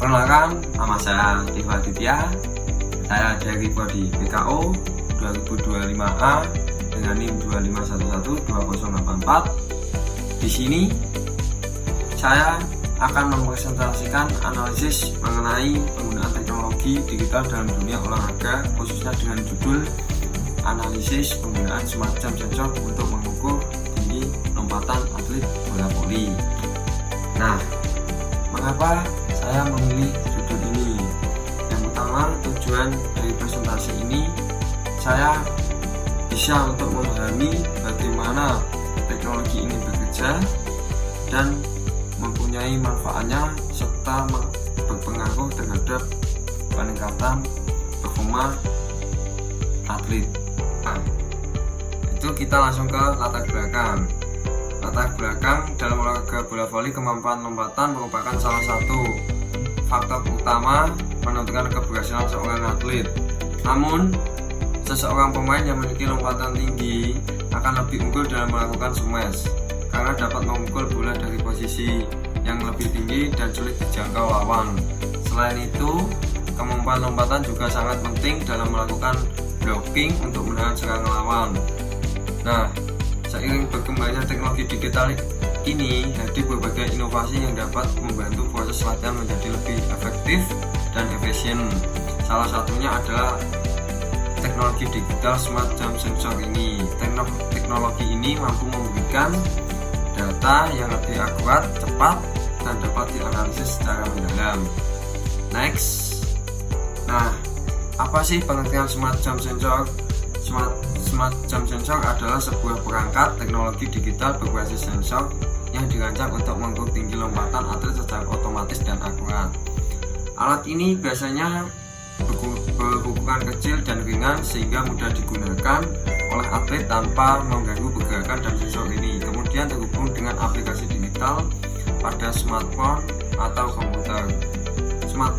Perkenalkan, nama saya Tifa Aditya. Saya dari Prodi BKO 2025A dengan NIM 251120084. Di sini saya akan mempresentasikan analisis mengenai penggunaan teknologi digital dalam dunia olahraga, khususnya dengan judul analisis penggunaan semacam sensor untuk mengukur tinggi lompatan atlet bola voli. Nah, mengapa saya memilih judul ini? Yang pertama, tujuan dari presentasi ini saya bisa untuk memahami bagaimana teknologi ini bekerja dan mempunyai manfaatnya serta berpengaruh terhadap peningkatan performa atlet. Nah, itu kita langsung ke latar belakang. Latar belakang dalam olahraga bola voli, kemampuan lompatan merupakan salah satu faktor utama menentukan keberhasilan seorang atlet. Namun, seseorang pemain yang memiliki lompatan tinggi akan lebih unggul dalam melakukan smash karena dapat memukul bola dari posisi yang lebih tinggi dan sulit dijangkau lawan. Selain itu, kemampuan lompatan juga sangat penting dalam melakukan blocking untuk menahan serangan lawan. Nah, seiring berkembangnya teknologi digital ini, hadir berbagai inovasi yang dapat membantu proses latihan menjadi lebih efektif dan efisien. Salah satunya adalah teknologi digital smart jump sensor ini. Teknologi ini mampu memberikan data yang lebih akurat, cepat, dan dapat dianalisis secara mendalam. Next. Nah, apa sih pengertian smart jump sensor? Smart jump sensor adalah sebuah perangkat teknologi digital berbasis sensor yang dirancang untuk mengukur tinggi lompatan atlet secara otomatis dan akurat. Alat ini biasanya berukuran kecil dan ringan sehingga mudah digunakan oleh atlet tanpa mengganggu pergerakan dan sensor ini. Kemudian terhubung dengan aplikasi digital pada smartphone atau komputer. Smart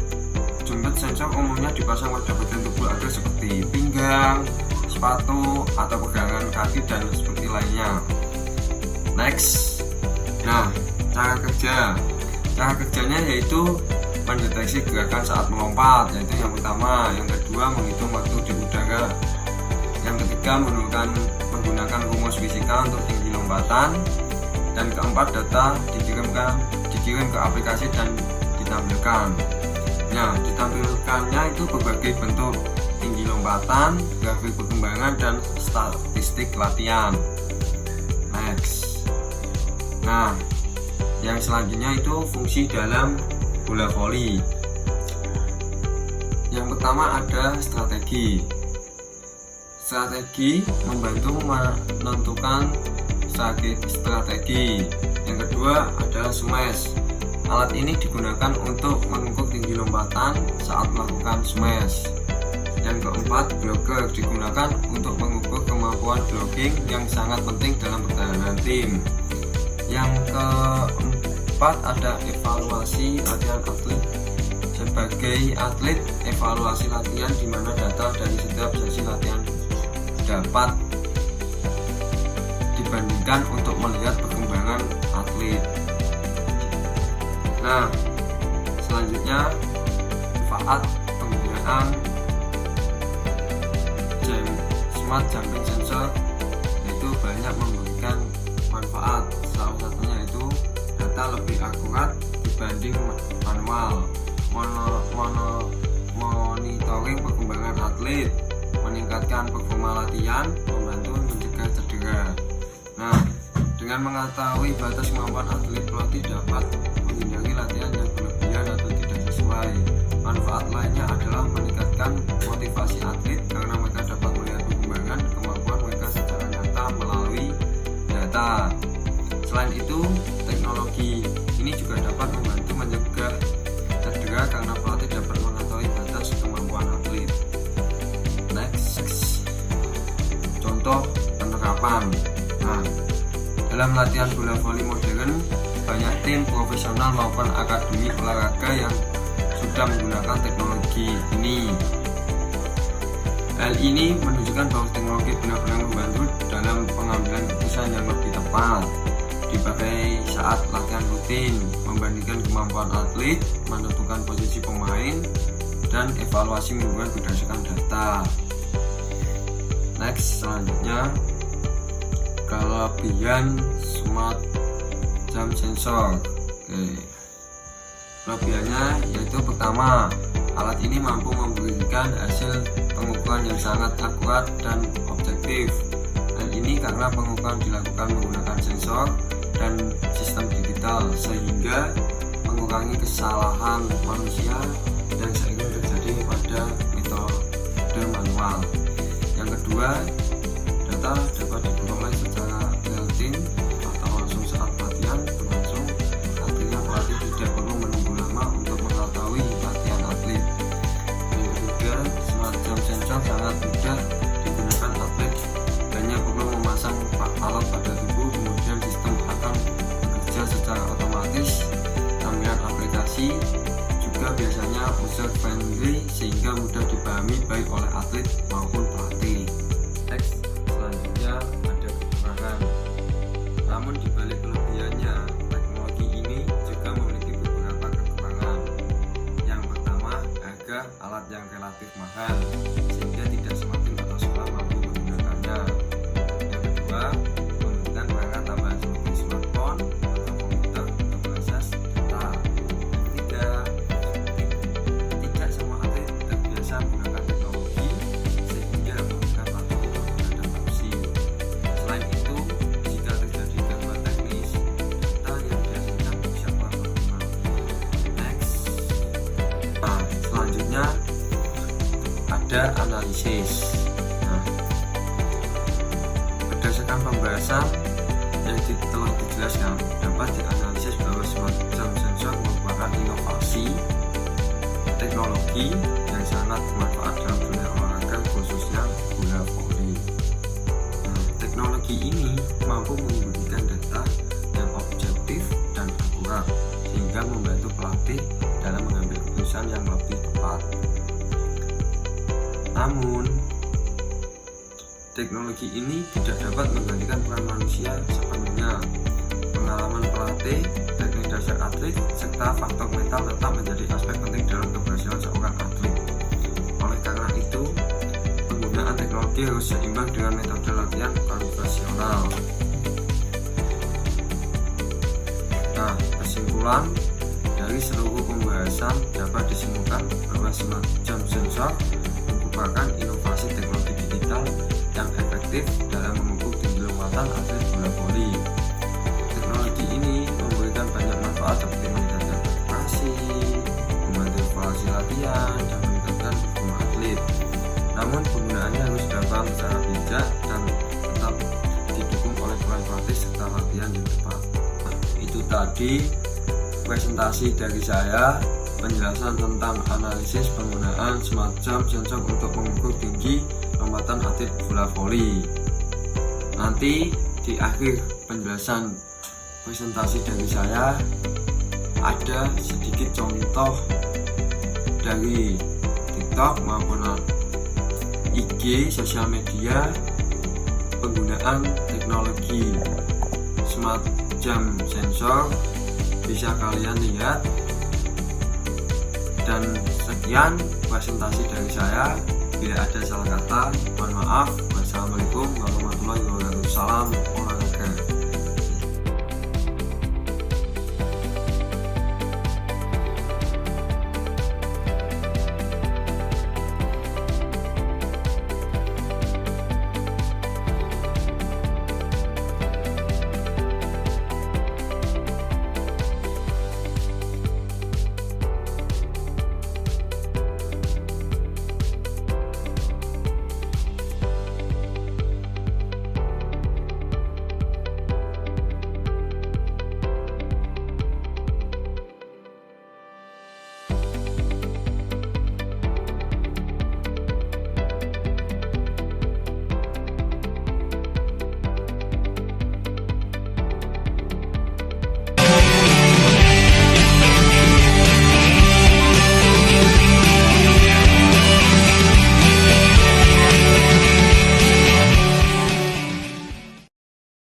jump sensor umumnya dipasang pada bagian tubuh atlet seperti pinggang, sepatu, atau pegangan kaki dan seperti lainnya. Next. Nah, cara kerjanya yaitu mendeteksi gerakan saat melompat, yaitu yang pertama. Yang kedua, menghitung waktu di udara. Yang ketiga, menggunakan rumus fisika untuk tinggi lompatan. Dan keempat, data dikirim ke aplikasi dan ditampilkan. Nah, ditampilkannya itu berbagai bentuk tinggi lompatan, grafik perkembangan, dan statistik latihan. Next. Nah, yang selanjutnya itu fungsi dalam bola voli. Yang pertama ada strategi. Strategi membantu menentukan strategi. Yang kedua adalah smash. Alat ini digunakan untuk mengukur tinggi lompatan saat melakukan smash. Yang keempat, blocker, digunakan untuk mengukur kemampuan blocking yang sangat penting dalam pertahanan tim. Yang keempat ada evaluasi latihan atlet. Sebagai atlet, evaluasi latihan di mana data dari setiap sesi latihan dapat dibandingkan untuk melihat perkembangan atlet. Nah, selanjutnya manfaat penggunaan smart jumping sensor itu banyak memberikan manfaat. Salah satunya itu data lebih akurat dibanding manual, monitoring perkembangan atlet, meningkatkan performa latihan, membantu mencegah cedera. Nah, dengan mengetahui batas kemampuan atlet, pelatih dapat menghindari latihan yang berlebihan atau tidak sesuai. Manfaat lainnya adalah meningkatkan motivasi atlet karena mereka dapat melihat perkembangan kemampuan mereka secara nyata melalui data. Selain itu, teknologi ini juga dapat membantu mencegah cedera karena pelatih dapat mengetahui batas kemampuan atlet. Next. Contoh penerapan. Nah, dalam latihan bola voli modern, banyak tim profesional maupun akademi olahraga yang sudah menggunakan teknologi ini. Hal ini menunjukkan bahwa teknologi benar-benar membantu dalam pengambilan keputusan yang lebih tepat, dipakai saat latihan rutin, membandingkan kemampuan atlet, menentukan posisi pemain, dan evaluasi mingguan berdasarkan data. Next, selanjutnya kelebihan smart jam sensor. Kelebihannya yaitu pertama, alat ini mampu memberikan hasil pengukuran yang sangat akurat dan objektif. Hal ini karena pengukuran dilakukan menggunakan sensor dan sistem digital, sehingga mengurangi kesalahan manusia yang sering terjadi pada metode manual. Yang kedua, data dapat diperoleh secara real time atau langsung saat latihan berlangsung. Artinya pelatih tidak perlu menunggu lama untuk mengetahui latihan atlet. Yang ketiga, smart jam sensor sangat mudah digunakan atlet, hanya perlu memasang alat pada tubuh, kemudian sistem akan bekerja secara otomatis. Tampilan aplikasi juga biasanya user friendly sehingga mudah dipahami baik oleh atlet maupun pelatih. Next, selanjutnya ada kekurangan. Namun dibalik kelebihannya, teknologi ini juga memiliki beberapa kekurangan. Yang pertama, harga alat yang relatif mahal sehingga tidak semua tim atau sekolah mampu menggunakannya. Yang kedua, membutuhkan perangkat tambahan seperti smartphone atau komputer untuk mengakses data. Yang ketiga, tidak semua atlet terbiasa menggunakan teknologi sehingga memerlukan waktu untuk beradaptasi. Selain itu, jika terjadi gangguan teknis, data yang dihasilkan bisa kurang optimal. Next, selanjutnya ada analisis. Berdasarkan pembahasan yang telah dijelaskan, dapat dianalisis bahwa smart jam sensor merupakan inovasi teknologi yang sangat bermanfaat dalam dunia olahraga, khususnya bola voli. Teknologi ini mampu memberikan data yang objektif dan akurat, sehingga membantu pelatih dalam mengambil keputusan yang lebih tepat. Namun, teknologi ini tidak dapat menggantikan peran manusia sepenuhnya. Pengalaman pelatih, teknik dasar atlet, serta faktor mental tetap menjadi aspek penting dalam keberhasilan seorang atlet. Oleh karena itu, penggunaan teknologi harus seimbang dengan metode latihan konvensional. Kesimpulan dari seluruh pembahasan dapat disimpulkan bahwa smart jam sensor merupakan inovasi teknologi digital yang efektif dalam mengukur tinggi lompatan atlet bola voli. Teknologi ini memberikan banyak manfaat seperti meningkatkan prestasi, membantu evaluasi latihan, dan meningkatkan performa atlet. Namun penggunaannya harus dilakukan secara bijak dan tetap didukung oleh peran pelatih serta latihan yang tepat. Itu tadi presentasi dari saya, penjelasan tentang analisis penggunaan smart jam sensor untuk mengukur tinggi lompatan atlet bola voli. Nanti di akhir penjelasan presentasi dari saya ada sedikit contoh dari TikTok maupun IG, sosial media, penggunaan teknologi smart jam sensor bisa kalian lihat. Dan sekian presentasi dari saya. Bila ada salah kata, mohon maaf. Wassalamualaikum warahmatullahi wabarakatuh. Salam olahraga.